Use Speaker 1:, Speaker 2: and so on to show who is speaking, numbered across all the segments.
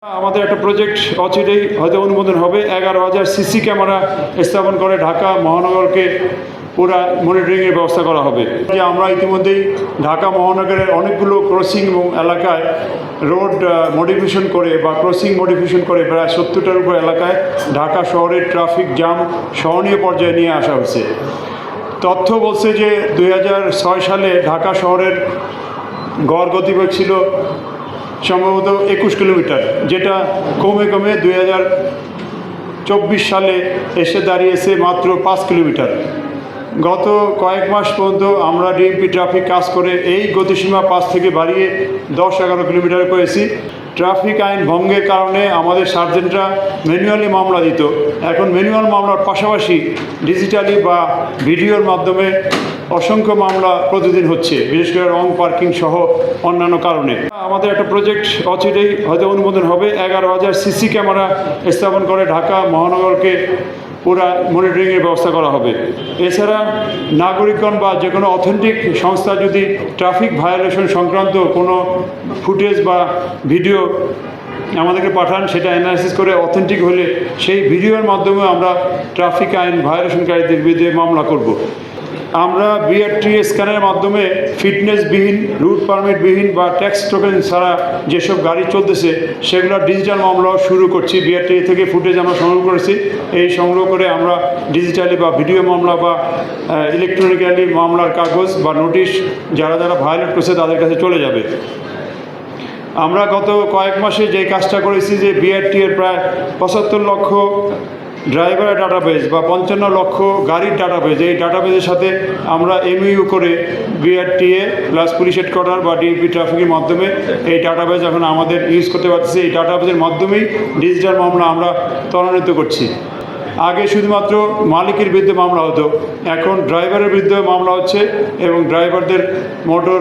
Speaker 1: আমাদের একটা প্রজেক্ট অচিরেই হয়তো অনুমোদন হবে। 11,000 সিসি ক্যামেরা স্থাপন করে ঢাকা মহানগরকে পুরা মনিটরিংয়ের ব্যবস্থা করা হবে। যে আমরা ইতিমধ্যেই ঢাকা মহানগরের অনেকগুলো ক্রসিং এবং এলাকায় রোড মডিফিকেশন করে বা ক্রসিং মডিফিকেশন করে প্রায় 70টার উপর এলাকায় ঢাকা শহরের ট্রাফিক জ্যাম সহনীয় পর্যায়ে নিয়ে আসা হয়েছে। তথ্য বলছে যে 2006 সালে ঢাকা শহরের গড় গতিবেগ ছিল সম্ভবত 21 কিলোমিটার, যেটা কমে কমে 2024 সালে এসে দাঁড়িয়েছে মাত্র 5 কিলোমিটার। গত কয়েক মাস পর্যন্ত আমরা ডিএমপি ট্রাফিক কাজ করে এই গতিসীমা 5 থেকে বাড়িয়ে 10-11 কিলোমিটার করেছি। ট্রাফিক আইন ভঙ্গের কারণে আমাদের সার্জেন্টরা ম্যানুয়ালি মামলা দিত। এখন ম্যানুয়াল মামলার পাশাপাশি ডিজিটালি বা ভিডিওর মাধ্যমে অসংখ্য মামলা প্রতিদিন হচ্ছে, বিশেষ করে রং পার্কিং সহ অন্যান্য কারণে। আমাদের একটা প্রজেক্ট অচিরেই হয়তো অনুমোদন হবে। 11,000 সিসি ক্যামেরা স্থাপন করে ঢাকা মহানগরকে পুরা মনিটরিংয়ের ব্যবস্থা করা হবে। এছাড়া নাগরিকগণ বা যে কোনো অথেন্টিক সংস্থা যদি ট্রাফিক ভায়োলেশন সংক্রান্ত কোনো ফুটেজ বা ভিডিও আমাদেরকে পাঠান, সেটা অ্যানালাইসিস করে অথেন্টিক হলে সেই ভিডিওর মাধ্যমে আমরা ট্রাফিক আইন ভায়োলেশনকারীদের বিরুদ্ধে মামলা করব। আমরা বিআরটি স্ক্যানের মাধ্যমে ফিটনেসবিহীন, রুট পারমিটবিহীন বা ট্যাক্স টোকেন ছাড়া যেসব গাড়ি চলতেছে সেগুলোর ডিজিটাল মামলাও শুরু করছি। বিআরটি থেকে ফুটেজ আমরা সংগ্রহ করেছি। এই সংগ্রহ করে আমরা ডিজিটালি বা ভিডিও মামলা বা ইলেকট্রনিক্যালি মামলার কাগজ বা নোটিশ যারা যারা ভায়োলেট করছে তাদের কাছে চলে যাবে। আমরা গত কয়েক মাসে যে কাজটা করেছি যে বিআরটি এর প্রায় 75 লক্ষ ড্রাইভারের ডাটাবেজ বা 55 লক্ষ গাড়ির ডাটাবেজ, এই ডাটাবেজের সাথে আমরা এমইউ করে বিআরটিএ প্লাস পুলিশ হেডকোয়ার্টার বা ডিএমপি ট্রাফিকের মাধ্যমে এই ডাটাবেজ এখন আমাদের ইউজ করতে পারতেছি। এই ডাটাবেজের মাধ্যমেই ডিজিটাল মামলা আমরা ত্বরান্বিত করছি। আগে শুধুমাত্র মালিকের বিরুদ্ধে মামলা হতো, এখন ড্রাইভারের বিরুদ্ধে মামলা হচ্ছে এবং ড্রাইভারদের মোটর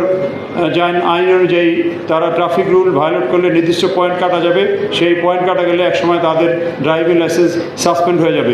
Speaker 1: আইন অনুযায়ী তারা ট্রাফিক রুল ভায়োলেট করলে নির্দিষ্ট পয়েন্ট কাটা যাবে। সেই পয়েন্ট কাটা গেলে একসময় তাদের ড্রাইভিং লাইসেন্স সাসপেন্ড হয়ে যাবে।